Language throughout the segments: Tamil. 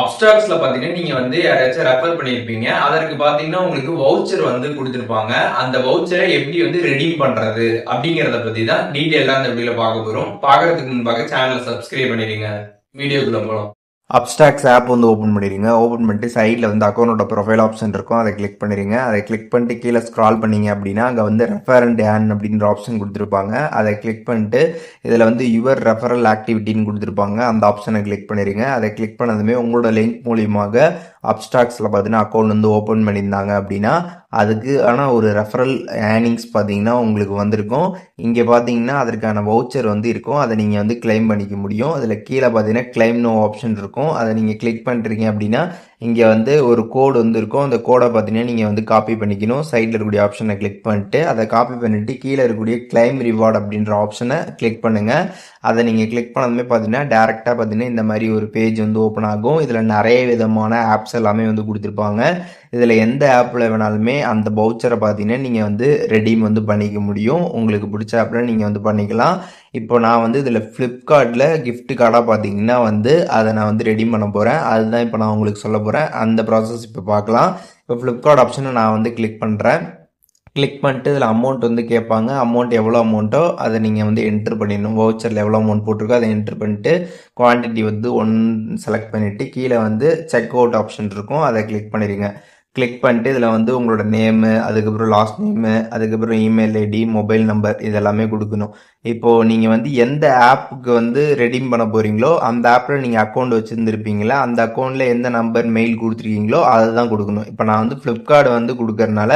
அப்ஸ்டாக்ஸ்ல பாத்தீங்கன்னா நீங்க வந்து யாராச்சும் ரெஃபர் பண்ணிருப்பீங்க. அதற்கு பாத்தீங்கன்னா உங்களுக்கு வவுச்சர் வந்து கொடுத்திருப்பாங்க. அந்த வவுச்சரை எப்படி வந்து ரெடீம் பண்றது அப்படிங்கறத பத்தி தான் டீடைலா இந்த வீடியோல பார்க்க போறோம். பார்க்கறதுக்கு முன்பாக சேனலை சப்ஸ்கிரைப் பண்ணிடுங்க. வீடியோக்குள்ள போலாம். அப்ஸ்டாக்ஸ் ஆப் வந்து ஓப்பன் பண்ணிடுங்க. ஓப்பன் பண்ணிட்டு சைடில் வந்து அக்கௌண்டோட ப்ரொஃபைல் ஆப்ஷன் இருக்கும், அதை கிளிக் பண்ணிடுங்க. அதை கிளிக் பண்ணிட்டு கீழே ஸ்க்ரால் பண்ணீங்க அப்படின்னா அங்கே வந்து ரெஃபரண்ட் ஏன் அப்படின்ற ஆப்ஷன் கொடுத்துருப்பாங்க. அதை கிளிக் பண்ணிட்டு இதில் வந்து யுவர் ரெஃபரல் ஆக்டிவிட்டின்னு கொடுத்துருப்பாங்க. அந்த ஆப்ஷனை கிளிக் பண்ணிடுங்க. அதை கிளிக் பண்ணதுமே உங்களோட லிங்க் மூலியமாக அப்ஸ்டாக்ஸில் பார்த்தீங்கன்னா அக்கௌண்ட் வந்து ஓப்பன் பண்ணியிருந்தாங்க அப்படின்னா அதுக்கு ஆனால் ஒரு ரெஃபரல் ஏர்னிங்ஸ் பார்த்தீங்கன்னா உங்களுக்கு வந்திருக்கும். இங்கே பார்த்தீங்கன்னா அதற்கான வவுச்சர் வந்து இருக்கும், அதை நீங்கள் வந்து கிளைம் பண்ணிக்க முடியும். அதில் கீழே பார்த்தீங்கன்னா கிளைம் நோ ஆப்ஷன் இருக்கும், அதை நீங்கள் கிளிக் பண்ணுறீங்க அப்படின்னா இங்கே வந்து ஒரு கோடு வந்து இருக்கும். அந்த கோடை பார்த்தீங்கன்னா நீங்கள் வந்து காப்பி பண்ணிக்கணும். சைடில் இருக்கக்கூடிய ஆப்ஷனை கிளிக் பண்ணிட்டு அதை காப்பி பண்ணிவிட்டு கீழே இருக்கக்கூடிய கிளைம் ரிவார்டு அப்படின்ற ஆப்ஷனை கிளிக் பண்ணுங்கள். அதை நீங்கள் கிளிக் பண்ணதுமே பார்த்தீங்கன்னா டேரெக்டாக பார்த்தீங்கன்னா இந்த மாதிரி ஒரு பேஜ் வந்து ஓப்பன் ஆகும். இதில் நிறைய விதமான ஆப்ஸ் எல்லாமே வந்து கொடுத்துருப்பாங்க. இதில் எந்த ஆப்பில் வேணாலுமே அந்த பவுச்சரை பார்த்தீங்கன்னா நீங்கள் வந்து ரெடீம் வந்து பண்ணிக்க முடியும். உங்களுக்கு பிடிச்ச ஆப்பில் நீங்கள் வந்து பண்ணிக்கலாம். இப்போ நான் வந்து இதில் ஃப்ளிப்கார்ட்டில் கிஃப்ட் கார்டாக பார்த்தீங்கன்னா வந்து அதை நான் வந்து ரெடீம் பண்ண போகிறேன். அதுதான் இப்போ நான் உங்களுக்கு சொல்ல போகிறேன். அந்த ப்ராசஸ் இப்போ பார்க்கலாம். இப்போ ஃப்ளிப்கார்ட் ஆப்ஷனை நான் வந்து கிளிக் பண்ணுறேன். கிளிக் பண்ணிட்டு இதில் அமௌண்ட் வந்து கேட்பாங்க. அமௌண்ட் எவ்வளோ அமௌண்ட்டோ அதை நீங்கள் வந்து என்ட்ரு பண்ணிடணும். வவுச்சரில் எவ்வளோ அமௌண்ட் போட்டிருக்கோ அதை என்ட்ரு பண்ணிட்டு குவான்டிட்டி வந்து 1 செலக்ட் பண்ணிவிட்டு கீழே வந்து செக் அவுட் ஆப்ஷன் இருக்கும், அதை கிளிக் பண்ணிடுங்க. கிளிக் பண்ணிட்டு இதில் வந்து உங்களோட நேமு, அதுக்கப்புறம் லாஸ்ட் நேமு, அதுக்கப்புறம் இமெயில் ஐடி, மொபைல் நம்பர் இதெல்லாமே கொடுக்கணும். இப்போது நீங்கள் வந்து எந்த ஆப்புக்கு வந்து ரெடீம் பண்ண போகிறீங்களோ அந்த ஆப்பில் நீங்கள் அக்கௌண்ட் வச்சுருந்துருப்பீங்களா, அந்த அக்கௌண்ட்டில் எந்த நம்பர் மெயில் கொடுத்துருக்கீங்களோ அதை தான் கொடுக்கணும். இப்போ நான் வந்து ஃப்ளிப்கார்ட் வந்து கொடுக்கறனால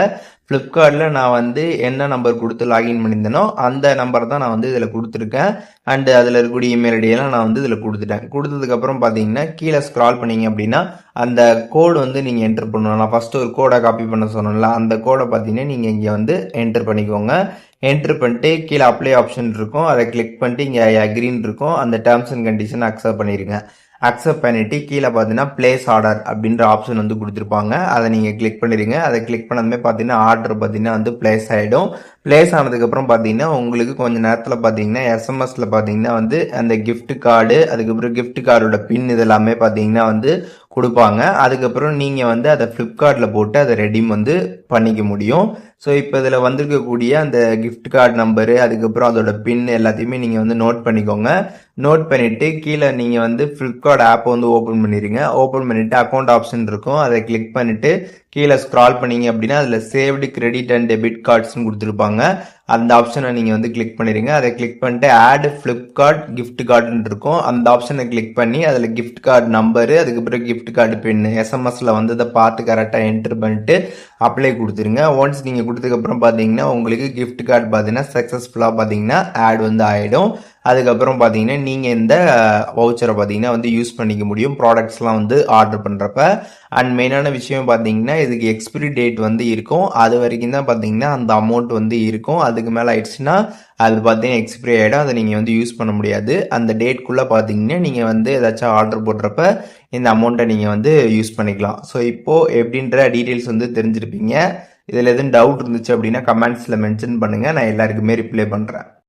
ஃப்ளிப்கார்ட்டில் நான் வந்து என்ன நம்பர் கொடுத்து லாகின் பண்ணியிருந்தேனோ அந்த நம்பர் தான் நான் வந்து இதில் கொடுத்துருக்கேன். அண்டு அதில் இருக்கக்கூடிய இமெயில் ஐடியெல்லாம் நான் வந்து இதில் கொடுத்துட்டேன். கொடுத்ததுக்கப்புறம் பார்த்தீங்கன்னா கீழே ஸ்க்ரால் பண்ணிங்க அப்படின்னா அந்த கோடு வந்து நீங்கள் என்டர் பண்ணணும். நான் ஃபஸ்ட்டு ஒரு கோடை காப்பி பண்ண சொன்னேன்ல, அந்த கோடை பார்த்தீங்கன்னா நீங்கள் இங்கே வந்து என்டர் பண்ணிக்கோங்க. என்ட்ரு பண்ணிட்டு கீழே அப்ளை ஆப்ஷன் இருக்கும், அதை கிளிக் பண்ணிட்டு இங்கே அக்ரின்னு இருக்கும், அந்த டேர்ம்ஸ் அண்ட் கண்டிஷன் அக்செப்ட் பண்ணிடுங்க. அக்செப்ட் பண்ணிவிட்டு கீழே பார்த்தீங்கன்னா பிளேஸ் ஆர்டர் அப்படின்ற ஆப்ஷன் வந்து கொடுத்துருப்பாங்க, அதை நீங்கள் கிளிக் பண்ணிடுங்க. அதை கிளிக் பண்ணதுமே பார்த்தீங்கன்னா ஆர்டர் பார்த்தீங்கன்னா வந்து பிளேஸ் ஆகிடும். பிளேஸ் ஆனதுக்கப்புறம் பார்த்தீங்கன்னா உங்களுக்கு கொஞ்சம் நேரத்தில் பார்த்தீங்கன்னா எஸ்எம்எஸில் பார்த்தீங்கன்னா வந்து அந்த கிஃப்ட் கார்டு, அதுக்கப்புறம் கிஃப்ட் கார்டோட பின் இதெல்லாமே பார்த்தீங்கன்னா வந்து கொடுப்பாங்க. அதுக்கப்புறம் நீங்கள் வந்து அதை ஃப்ளிப்கார்ட்டில் போட்டு அதை ரெடீம் வந்து பண்ணிக்க முடியும். ஸோ இப்போ இதில் வந்திருக்கக்கூடிய அந்த கிஃப்ட் கார்டு நம்பரு, அதுக்கப்புறம் அதோட பின் எல்லாத்தையுமே நீங்கள் வந்து நோட் பண்ணிக்கோங்க. நோட் பண்ணிவிட்டு கீழே நீங்கள் வந்து ஃப்ளிப்கார்ட் ஆப்பை வந்து ஓப்பன் பண்ணிடுங்க. ஓப்பன் பண்ணிவிட்டு அக்கௌண்ட் ஆப்ஷன் இருக்கும், அதை கிளிக் பண்ணிவிட்டு கீழே ஸ்க்ரால் பண்ணீங்க அப்படின்னா அதில் சேவ்டு கிரெடிட் அண்ட் டெபிட் கார்ட்ஸ்னு கொடுத்துருப்பாங்க. அந்த ஆப்ஷனை நீங்கள் வந்து கிளிக் பண்ணிடுங்க. அதை கிளிக் பண்ணிட்டு ஆட் ஃப்ளிப்கார்ட் கிஃப்ட் கார்டுன்னு இருக்கும், அந்த ஆப்ஷனை கிளிக் பண்ணி அதில் கிஃப்ட் கார்டு நம்பரு, அதுக்கப்புறம் கிஃப்ட் கார்டு பின் எஸ்எம்எஸில் வந்து அதை பார்த்து கரெக்டாக என்ட்ரு பண்ணிட்டு அப்ளை கொடுத்துருங்க. ஒன்ஸ் நீங்கள் கொடுத்ததுக்கப்புறம் பார்த்தீங்கன்னா உங்களுக்கு கிஃப்ட் கார்டு பார்த்தீங்கன்னா சக்ஸஸ்ஃபுல்லாக பார்த்தீங்கன்னா ஆட் வந்து ஆகிடும். அதுக்கப்புறம் பார்த்தீங்கன்னா நீங்கள் இந்த வவுச்சரை பார்த்தீங்கன்னா வந்து யூஸ் பண்ணிக்க முடியும் ப்ராடக்ட்ஸ்லாம் வந்து ஆர்டர் பண்ணுறப்ப. அண்ட் மெயினான விஷயம் பார்த்தீங்கன்னா இதுக்கு எக்ஸ்பிரி டேட் வந்து இருக்கும், அது வரைக்கும் தான் பார்த்தீங்கன்னா அந்த அமௌண்ட் வந்து இருக்கும். அதுக்கு மேலே ஆயிடுச்சுன்னா அது பார்த்தீங்கன்னா எக்ஸ்பிரி ஆகிடும், அதை நீங்கள் வந்து யூஸ் பண்ண முடியாது. அந்த டேட்குள்ளே பார்த்தீங்கன்னா நீங்கள் வந்து ஏதாச்சும் ஆர்டர் போடுறப்ப இந்த அமௌண்ட்டை நீங்கள் வந்து யூஸ் பண்ணிக்கலாம். ஸோ இப்போது எப்படின்ற டீட்டெயில்ஸ் வந்து தெரிஞ்சிருப்பீங்க. இதில் எதுவும் டவுட் இருந்துச்சு அப்படின்னா கமெண்ட்ஸில் மென்ஷன் பண்ணுங்கள், நான் எல்லாருக்குமே ரிப்ளை பண்ணுறேன்.